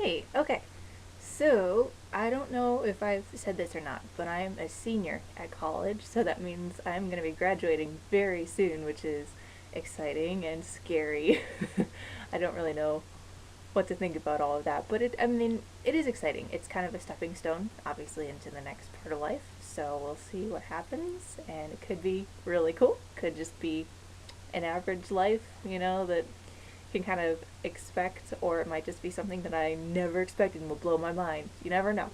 Hey, okay. So, I don't know if I've said this or not, but I'm a senior at college, so that means I'm going to be graduating very soon, which is exciting and scary. I don't really know what to think about all of that, but it is exciting. It's kind of a stepping stone, obviously, into the next part of life. So, we'll see what happens, and it could be really cool. Could just be an average life, that can kind of expect, or it might just be something that I never expected and will blow my mind. You never know.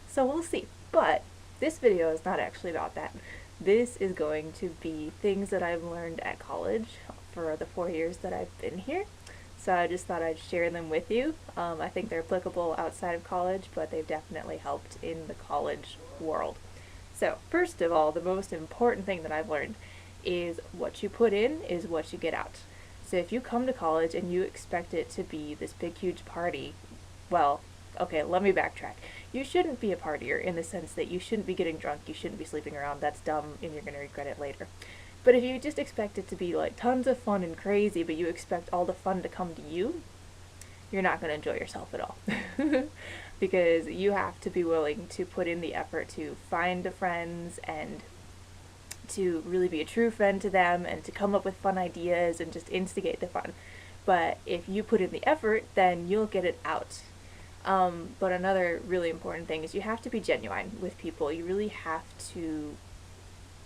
So we'll see. But this video is not actually about that. This is going to be things that I've learned at college for the 4 years that I've been here. So I just thought I'd share them with you. I think they're applicable outside of college, but they've definitely helped in the college world. So, first of all, the most important thing that I've learned is what you put in is what you get out. So if you come to college and you expect it to be this big, huge party, well, okay, let me backtrack. You shouldn't be a partier in the sense that you shouldn't be getting drunk, you shouldn't be sleeping around. That's dumb and you're going to regret it later. But if you just expect it to be like tons of fun and crazy, but you expect all the fun to come to you, you're not going to enjoy yourself at all. Because you have to be willing to put in the effort to find the friends and to really be a true friend to them and to come up with fun ideas and just instigate the fun. But if you put in the effort, then you'll get it out. But another really important thing is you have to be genuine with people. You really have to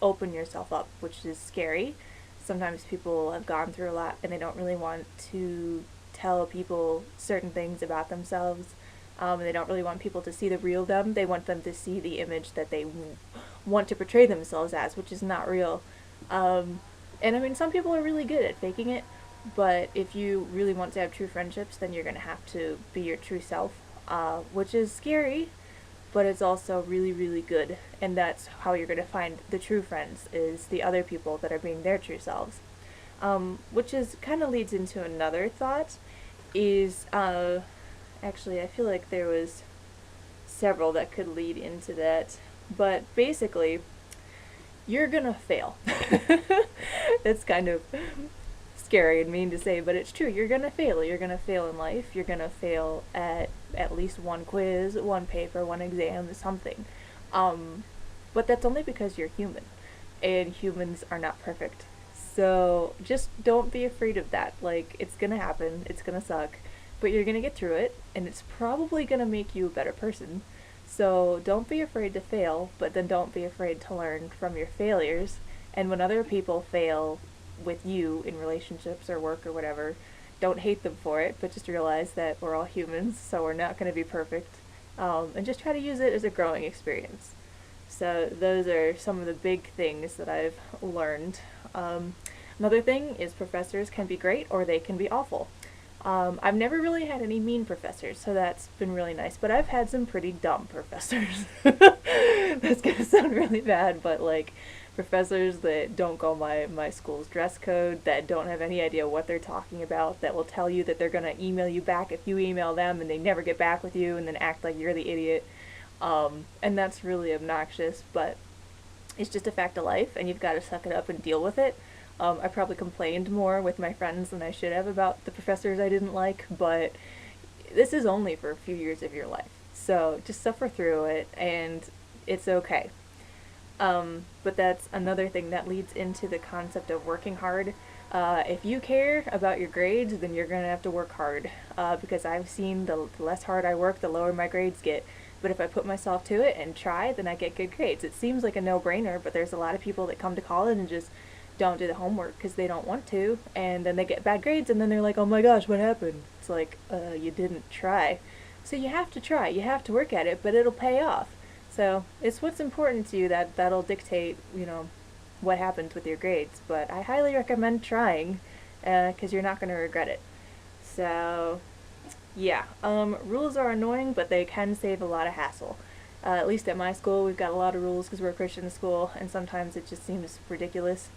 open yourself up, which is scary. Sometimes people have gone through a lot and they don't really want to tell people certain things about themselves. And they don't really want people to see the real them. They want them to see the image that they want to portray themselves as, which is not real. And I mean, some people are really good at faking it, but if you really want to have true friendships, then you're going to have to be your true self, which is scary, but it's also really, really good. And that's how you're going to find the true friends, is the other people that are being their true selves. Which is kind of leads into another thought, is actually, I feel like there was several that could lead into that. But basically, you're gonna fail. It's kind of scary and mean to say, but it's true. You're gonna fail. You're gonna fail in life. You're gonna fail at least one quiz, one paper, one exam, something. But that's only because you're human, and humans are not perfect. So just don't be afraid of that. Like, it's gonna happen. It's gonna suck, but you're gonna get through it, and it's probably gonna make you a better person. So don't be afraid to fail, but then don't be afraid to learn from your failures. And when other people fail with you in relationships or work or whatever, don't hate them for it, but just realize that we're all humans, so we're not going to be perfect. And just try to use it as a growing experience. So those are some of the big things that I've learned. Another thing is professors can be great or they can be awful. I've never really had any mean professors, so that's been really nice, but I've had some pretty dumb professors. That's gonna sound really bad, but like professors that don't go my school's dress code, that don't have any idea what they're talking about, that will tell you that they're gonna email you back if you email them and they never get back with you and then act like you're the idiot. And that's really obnoxious, but it's just a fact of life and you've got to suck it up and deal with it. I probably complained more with my friends than I should have about the professors I didn't like, but this is only for a few years of your life. So just suffer through it, and it's okay. But that's another thing that leads into the concept of working hard. If you care about your grades, then you're going to have to work hard, because I've seen the less hard I work, the lower my grades get. But if I put myself to it and try, then I get good grades. It seems like a no-brainer, but there's a lot of people that come to college and just don't do the homework because they don't want to, and then they get bad grades, and then they're like, oh my gosh, what happened? It's like, you didn't try. So you have to try, you have to work at it, but it'll pay off. So it's what's important to you that'll dictate, what happens with your grades. But I highly recommend trying, because you're not going to regret it. So yeah, rules are annoying, but they can save a lot of hassle. At least at my school, we've got a lot of rules because we're a Christian school, and sometimes it just seems ridiculous.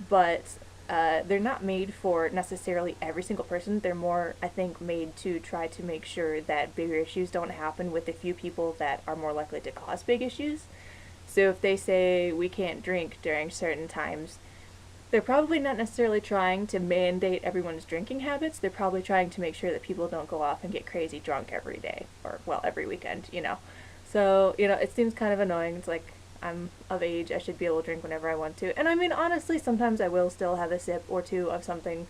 But they're not made for necessarily every single person. They're more, I think, made to try to make sure that bigger issues don't happen with the few people that are more likely to cause big issues. So if they say we can't drink during certain times, they're probably not necessarily trying to mandate everyone's drinking habits. They're probably trying to make sure that people don't go off and get crazy drunk every day or, well, every weekend, you know. So, you know, it seems kind of annoying. It's like I'm of age, I should be able to drink whenever I want to. And I mean, honestly, sometimes I will still have a sip or two of something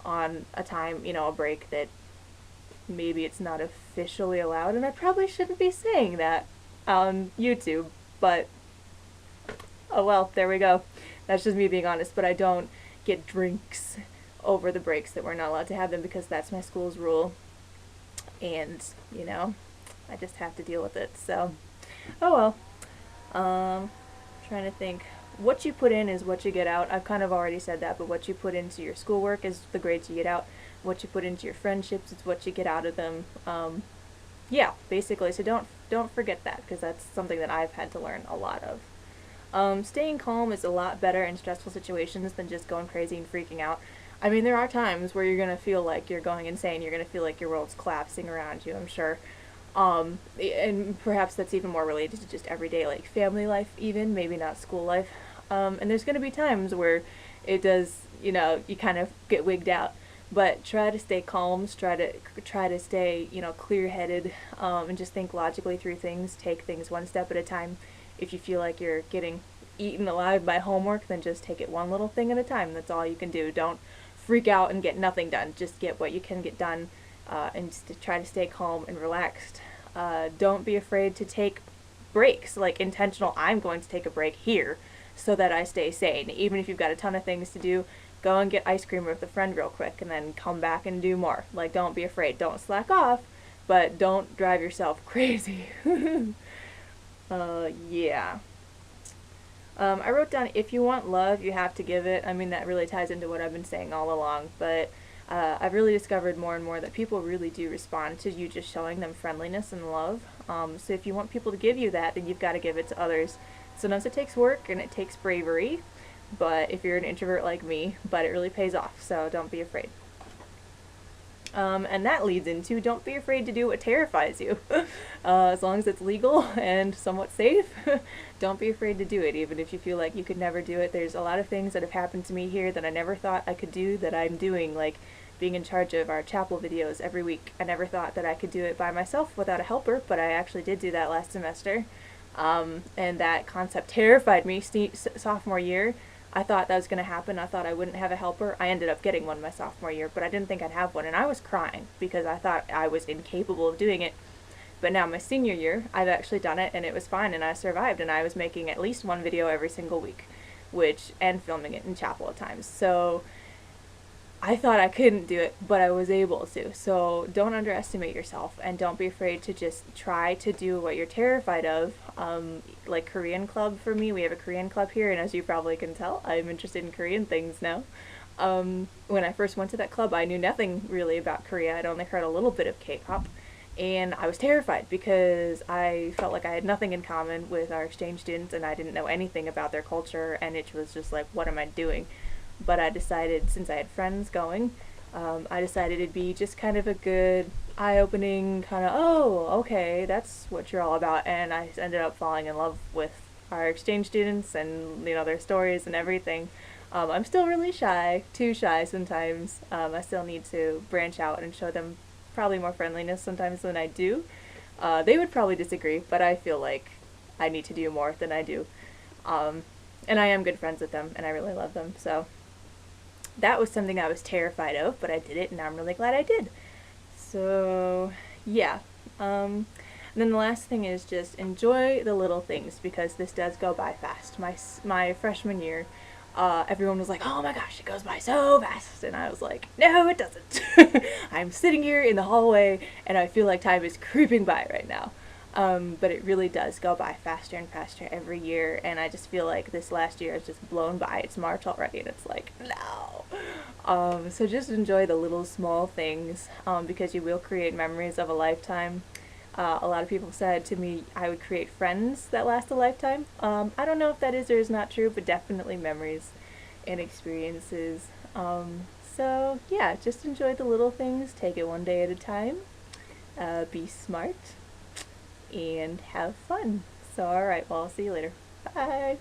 on a time, you know, a break that maybe it's not officially allowed. And I probably shouldn't be saying that on YouTube, but oh well, there we go. That's just me being honest, but I don't get drinks over the breaks that we're not allowed to have them because that's my school's rule. And, you know, I just have to deal with it. So, oh well. Trying to think. What you put in is what you get out. I've kind of already said that, but what you put into your schoolwork is the grades you get out. What you put into your friendships is what you get out of them. Yeah, basically. So don't forget that, because that's something that I've had to learn a lot of. Staying calm is a lot better in stressful situations than just going crazy and freaking out. I mean, there are times where you're going to feel like you're going insane. You're going to feel like your world's collapsing around you, I'm sure. And perhaps that's even more related to just everyday, like, family life even, maybe not school life. And there's going to be times where it does, you know, you kind of get wigged out. But try to stay calm, try to stay, you know, clear-headed, and just think logically through things, take things one step at a time. If you feel like you're getting eaten alive by homework, then just take it one little thing at a time. That's all you can do. Don't freak out and get nothing done. Just get what you can get done, and just to try to stay calm and relaxed. Don't be afraid to take breaks, like intentional, I'm going to take a break here so that I stay sane. Even if you've got a ton of things to do, go and get ice cream with a friend real quick and then come back and do more. Like, don't be afraid. Don't slack off, but don't drive yourself crazy. Yeah. I wrote down, if you want love, you have to give it. I mean, that really ties into what I've been saying all along, but I've really discovered more and more that people really do respond to you just showing them friendliness and love. So if you want people to give you that, then you've got to give it to others. Sometimes it takes work and it takes bravery, but if you're an introvert like me, but it really pays off, so don't be afraid. And that leads into, don't be afraid to do what terrifies you. As long as it's legal and somewhat safe, don't be afraid to do it, even if you feel like you could never do it. There's a lot of things that have happened to me here that I never thought I could do that I'm doing, like being in charge of our chapel videos every week. I never thought that I could do it by myself without a helper, but I actually did do that last semester. And that concept terrified me sophomore year. I thought that was going to happen. I thought I wouldn't have a helper. I ended up getting one my sophomore year, but I didn't think I'd have one, and I was crying because I thought I was incapable of doing it. But now my senior year, I've actually done it, and it was fine, and I survived, and I was making at least one video every single week, and filming it in chapel at times. So I thought I couldn't do it, but I was able to. So don't underestimate yourself, and don't be afraid to just try to do what you're terrified of. Like Korean club for me, we have a Korean club here, and as you probably can tell, I'm interested in Korean things now. When I first went to that club, I knew nothing really about Korea. I'd only heard a little bit of K-pop, and I was terrified because I felt like I had nothing in common with our exchange students, and I didn't know anything about their culture, and it was just like, what am I doing? But I decided, since I had friends going, I decided it'd be just kind of a good eye-opening kind of, oh, okay, that's what you're all about. And I ended up falling in love with our exchange students and, you know, their stories and everything. I'm still really shy, too shy sometimes. I still need to branch out and show them probably more friendliness sometimes than I do. They would probably disagree, but I feel like I need to do more than I do. And I am good friends with them, and I really love them, so that was something I was terrified of, but I did it, and I'm really glad I did. So, yeah. And then the last thing is just enjoy the little things, because this does go by fast. My freshman year, everyone was like, oh my gosh, it goes by so fast, and I was like, no, it doesn't. I'm sitting here in the hallway, and I feel like time is creeping by right now. But it really does go by faster and faster every year, and I just feel like this last year has just blown by. It's March already, and it's like, no. So just enjoy the little small things, because you will create memories of a lifetime. A lot of people said to me I would create friends that last a lifetime. I don't know if that is or is not true, but definitely memories and experiences. So yeah, just enjoy the little things, take it one day at a time, be smart, and have fun. So alright, well, I'll see you later. Bye!